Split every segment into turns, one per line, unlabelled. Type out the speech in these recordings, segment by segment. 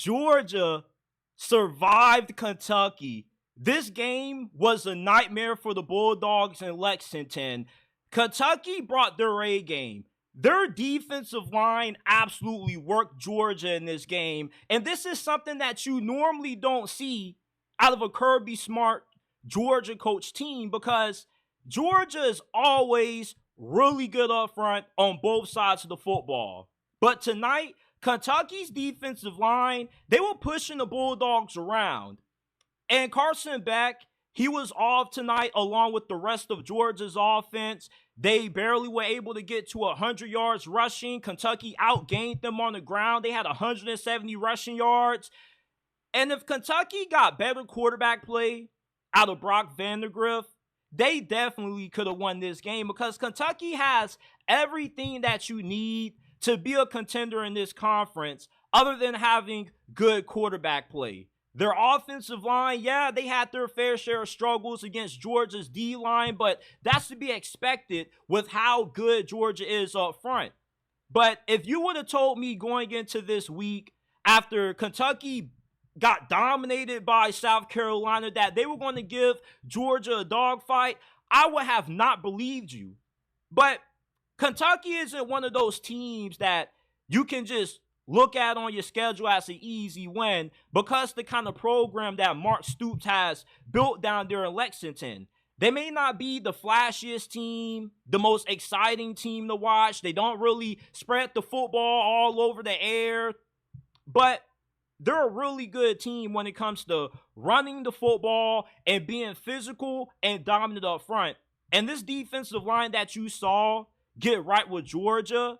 Georgia survived Kentucky. This game was a nightmare for the Bulldogs in Lexington. Kentucky brought their A game. Their defensive line absolutely worked Georgia in this game. And this is something that you normally don't see out of a Kirby Smart Georgia coach team, because Georgia is always really good up front on both sides of the football. But tonight, Kentucky's defensive line, they were pushing the Bulldogs around. And Carson Beck, he was off tonight along with the rest of Georgia's offense. They barely were able to get to 100 yards rushing. Kentucky outgained them on the ground. They had 170 rushing yards. And if Kentucky got better quarterback play out of Brock Vandagriff, they definitely could have won this game, because Kentucky has everything that you need to be a contender in this conference other than having good quarterback play. Their offensive line, yeah, they had their fair share of struggles against Georgia's D-line, but that's to be expected with how good Georgia is up front. But if you would have told me going into this week, after Kentucky got dominated by South Carolina, that they were going to give Georgia a dogfight, I would have not believed you. But Kentucky isn't one of those teams that you can just look at on your schedule as an easy win, because the kind of program that Mark Stoops has built down there in Lexington. They may not be the flashiest team, the most exciting team to watch. They don't really spread the football all over the air, but they're a really good team when it comes to running the football and being physical and dominant up front. And this defensive line that you saw get right with Georgia,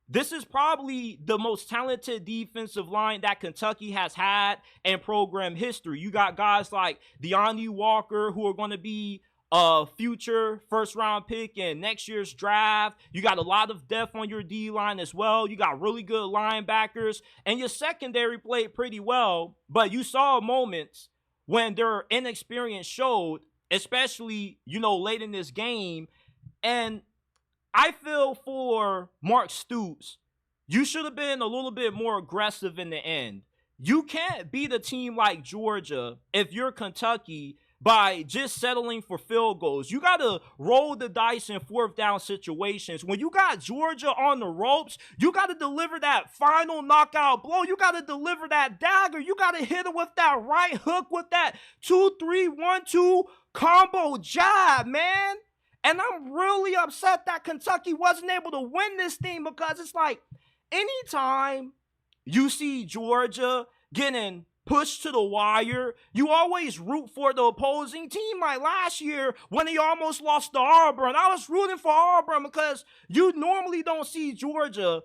this is probably the most talented defensive line that Kentucky has had in program history. You got guys like De'Anthony Walker, who are going to be a future first-round pick in next year's draft. You got a lot of depth on your D-line as well. You got really good linebackers. And your secondary played pretty well. But you saw moments when their inexperience showed, especially, late in this game. And I feel for Mark Stoops, you should have been a little bit more aggressive in the end. You can't beat a team like Georgia if you're Kentucky by just settling for field goals. You got to roll the dice in fourth down situations. When you got Georgia on the ropes, you got to deliver that final knockout blow. You got to deliver that dagger. You got to hit it with that right hook with that 2-3-1-2 combo jab, man. And I'm really upset that Kentucky wasn't able to win this thing, because it's like anytime you see Georgia getting pushed to the wire, you always root for the opposing team. Like last year when he almost lost to Auburn, I was rooting for Auburn, because you normally don't see Georgia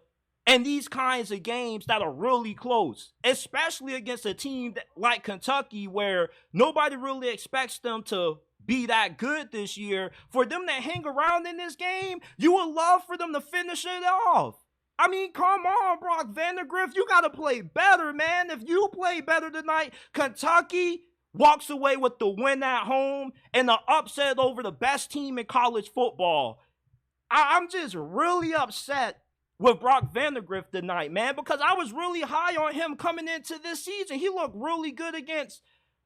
in these kinds of games that are really close, especially against a team like Kentucky, where nobody really expects them to be that good this year. For them to hang around in this game, you would love for them to finish it off. I mean, come on, Brock Vandagriff. You got to play better, man. If you play better tonight, Kentucky walks away with the win at home and the upset over the best team in college football. I'm just really upset with Brock Vandagriff tonight, man, because I was really high on him coming into this season. He looked really good against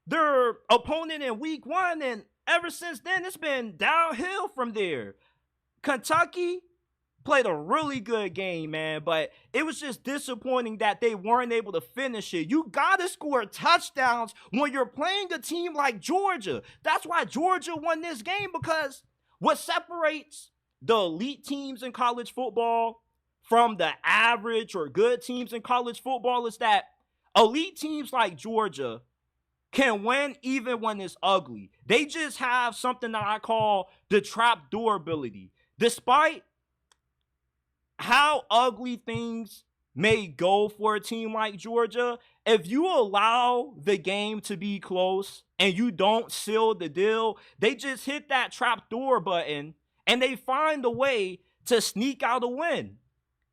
their opponent in week 1, and ever since then, it's been downhill from there. Kentucky played a really good game, man, but it was just disappointing that they weren't able to finish it. You got to score touchdowns when you're playing a team like Georgia. That's why Georgia won this game, because what separates the elite teams in college football from the average or good teams in college football is that elite teams like Georgia can win even when it's ugly. They just have something that I call the trapdoor ability. Despite how ugly things may go for a team like Georgia, if you allow the game to be close and you don't seal the deal, they just hit that trapdoor button and they find a way to sneak out a win.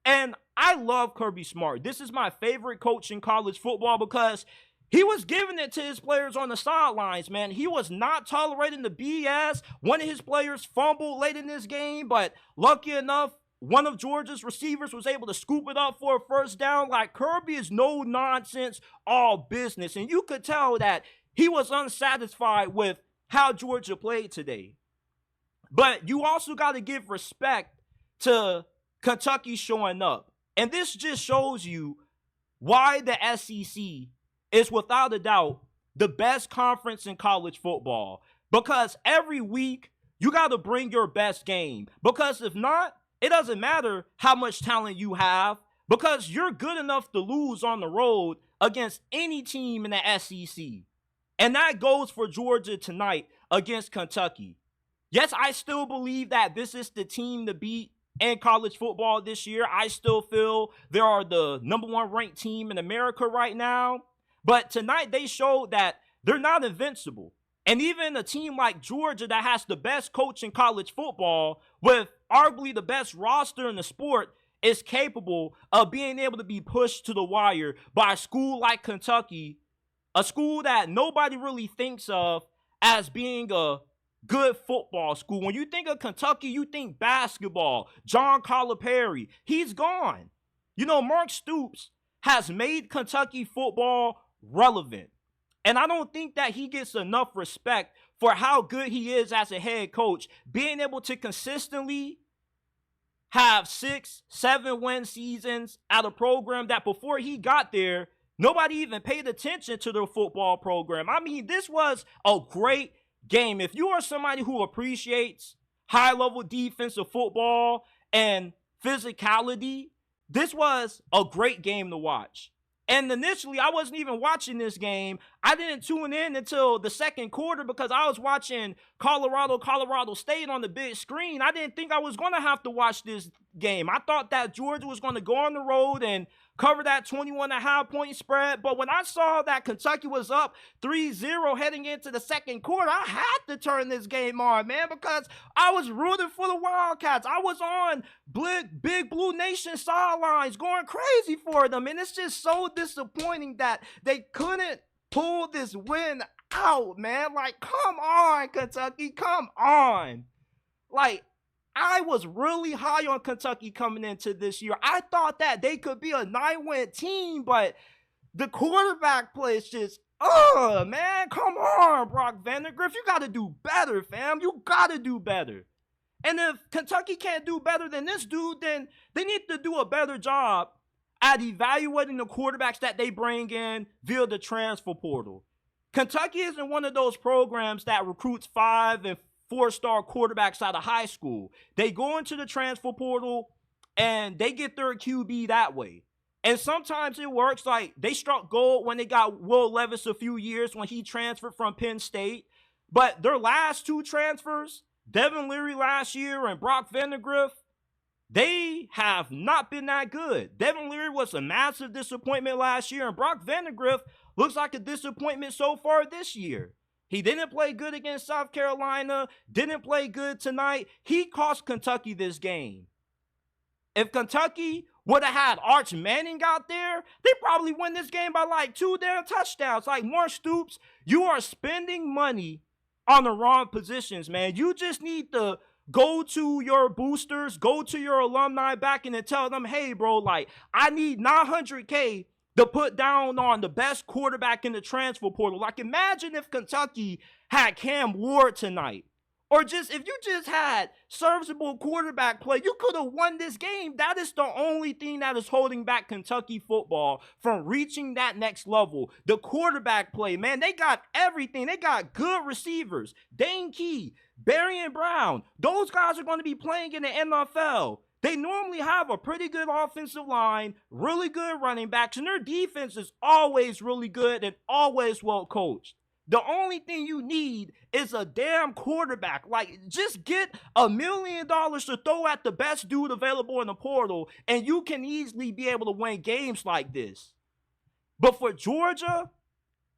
And I love Kirby Smart. This is my favorite coach in college football, because he was giving it to his players on the sidelines, man. He was not tolerating the BS. One of his players fumbled late in this game, but lucky enough, one of Georgia's receivers was able to scoop it up for a first down. Like, Kirby is no nonsense, all business. And you could tell that he was unsatisfied with how Georgia played today. But you also got to give respect to Kentucky showing up. And this just shows you why the SEC is without a doubt the best conference in college football. Because every week, you got to bring your best game. Because if not, it doesn't matter how much talent you have. Because you're good enough to lose on the road against any team in the SEC. And that goes for Georgia tonight against Kentucky. Yes, I still believe that this is the team to beat in college football this year. I still feel they are the number one ranked team in America right now. But tonight they showed that they're not invincible. And even a team like Georgia that has the best coach in college football with arguably the best roster in the sport is capable of being able to be pushed to the wire by a school like Kentucky, a school that nobody really thinks of as being a good football school. When you think of Kentucky, you think basketball. John Calipari, he's gone. You know, Mark Stoops has made Kentucky football relevant. And I don't think that he gets enough respect for how good he is as a head coach, being able to consistently have 6-7 win seasons at a program that before he got there, nobody even paid attention to the football program. I mean, this was a great game. If you are somebody who appreciates high-level defensive football and physicality, this was a great game to watch. And initially, I wasn't even watching this game. I didn't tune in until the second quarter because I was watching Colorado State on the big screen. I didn't think I was going to have to watch this game. I thought that Georgia was going to go on the road and cover that 21.5 point spread. But when I saw that Kentucky was up 3-0 heading into the second quarter, I had to turn this game on, man, because I was rooting for the Wildcats. I was on Big Blue Nation sidelines going crazy for them. And it's just so disappointing that they couldn't pull this win out, man. Like, come on, Kentucky, come on. Like, I was really high on Kentucky coming into this year. I thought that they could be a 9-win team, but the quarterback play is just, man, come on, Brock Vandagriff. You got to do better, fam. You got to do better. And if Kentucky can't do better than this dude, then they need to do a better job at evaluating the quarterbacks that they bring in via the transfer portal. Kentucky isn't one of those programs that recruits 5- and 4-star quarterbacks out of high school. They go into the transfer portal and they get their QB that way. And sometimes it works. Like, they struck gold when they got Will Levis a few years when he transferred from Penn State. But their last two transfers, Devin Leary last year and Brock Vandagriff, they have not been that good. Devin Leary was a massive disappointment last year, and Brock Vandagriff looks like a disappointment so far this year. He didn't play good against South Carolina, didn't play good tonight. He cost Kentucky this game. If Kentucky would have had Arch Manning out there, they probably win this game by like 2 damn touchdowns. Like, Mark Stoops, you are spending money on the wrong positions, man. You just need to go to your boosters, go to your alumni back and tell them, hey, bro, like, I need $900K to put down on the best quarterback in the transfer portal. Like, imagine if Kentucky had Cam Ward tonight. Or just, if you just had serviceable quarterback play, you could have won this game. That is the only thing that is holding back Kentucky football from reaching that next level. The quarterback play, man, they got everything. They got good receivers. Dane Key, Barry Brown. Those guys are going to be playing in the NFL. They normally have a pretty good offensive line, really good running backs, and their defense is always really good and always well coached. The only thing you need is a damn quarterback. Like, just get $1 million to throw at the best dude available in the portal, and you can easily be able to win games like this. But for Georgia,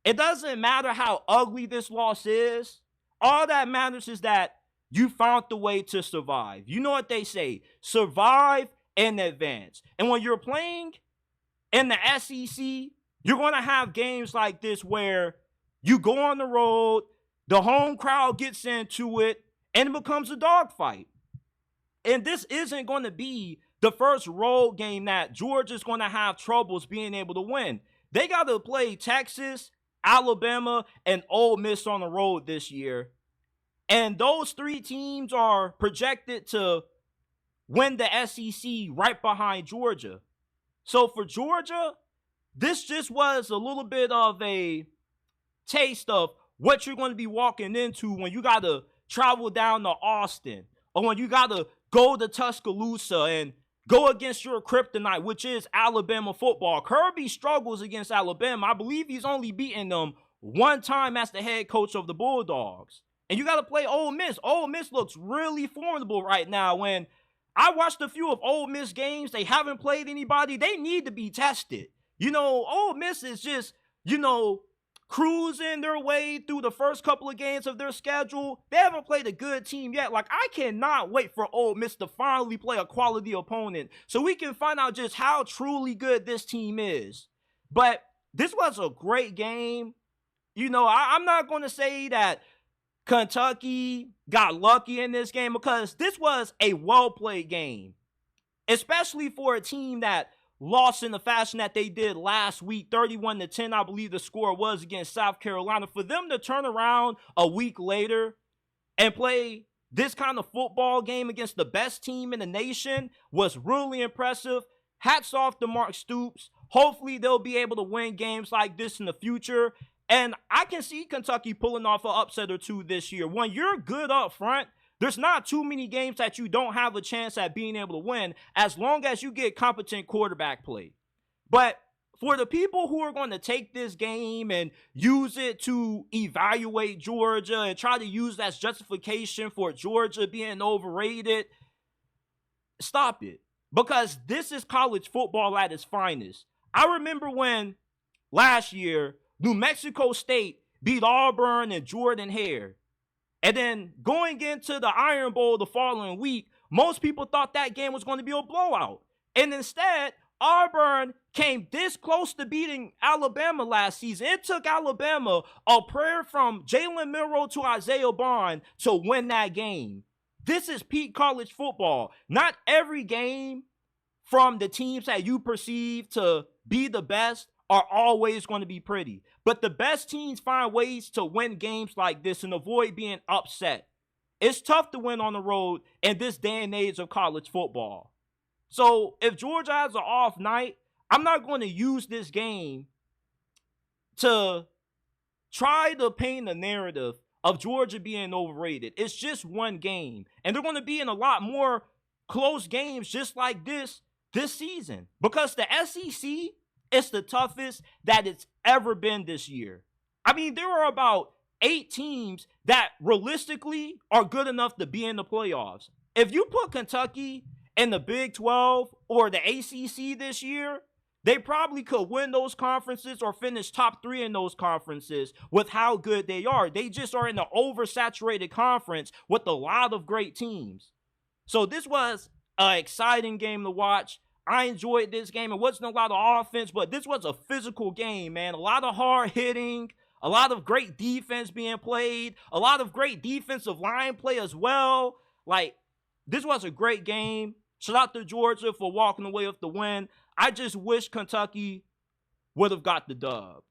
it doesn't matter how ugly this loss is. All that matters is that you found the way to survive. You know what they say, survive and advance. And when you're playing in the SEC, you're going to have games like this where you go on the road, the home crowd gets into it, and it becomes a dogfight. And this isn't going to be the first road game that Georgia's going to have troubles being able to win. They got to play Texas, Alabama, and Ole Miss on the road this year. And those three teams are projected to win the SEC right behind Georgia. So for Georgia, this just was a little bit of a taste of what you're going to be walking into when you got to travel down to Austin, or when you got to go to Tuscaloosa and go against your kryptonite, which is Alabama football. Kirby struggles against Alabama. I believe he's only beaten them one time as the head coach of the Bulldogs. And you got to play Ole Miss. Ole Miss looks really formidable right now. When I watched a few of Ole Miss games, they haven't played anybody. They need to be tested. Ole Miss is just, cruising their way through the first couple of games of their schedule. They haven't played a good team yet. Like, I cannot wait for Ole Miss to finally play a quality opponent so we can find out just how truly good this team is. But this was a great game. I'm not going to say that Kentucky got lucky in this game, because this was a well-played game, especially for a team that lost in the fashion that they did last week, 31-10, I believe the score was, against South Carolina. For them to turn around a week later and play this kind of football game against the best team in the nation was really impressive. Hats off to Mark Stoops. Hopefully they'll be able to win games like this in the future. And I can see Kentucky pulling off an upset or two this year. When you're good up front, there's not too many games that you don't have a chance at being able to win, as long as you get competent quarterback play. But for the people who are going to take this game and use it to evaluate Georgia and try to use that as justification for Georgia being overrated, stop it. Because this is college football at its finest. I remember when last year New Mexico State beat Auburn and Jordan Hare. And then going into the Iron Bowl the following week, most people thought that game was going to be a blowout. And instead, Auburn came this close to beating Alabama last season. It took Alabama a prayer from Jalen Milroe to Isaiah Bond to win that game. This is peak college football. Not every game from the teams that you perceive to be the best are always going to be pretty. But the best teams find ways to win games like this and avoid being upset. It's tough to win on the road in this day and age of college football. So if Georgia has an off night, I'm not going to use this game to try to paint a narrative of Georgia being overrated. It's just one game. And they're going to be in a lot more close games just like this season. Because the SEC is the toughest that it's ever been this year. I mean, there are about 8 teams that realistically are good enough to be in the playoffs. If you put Kentucky in the Big 12 or the ACC this year, they probably could win those conferences or finish top 3 in those conferences with how good they are. They just are in an oversaturated conference with a lot of great teams. So this was an exciting game to watch. I enjoyed this game. It wasn't a lot of offense, but this was a physical game, man. A lot of hard hitting, a lot of great defense being played, a lot of great defensive line play as well. Like, this was a great game. Shout out to Georgia for walking away with the win. I just wish Kentucky would have got the dub.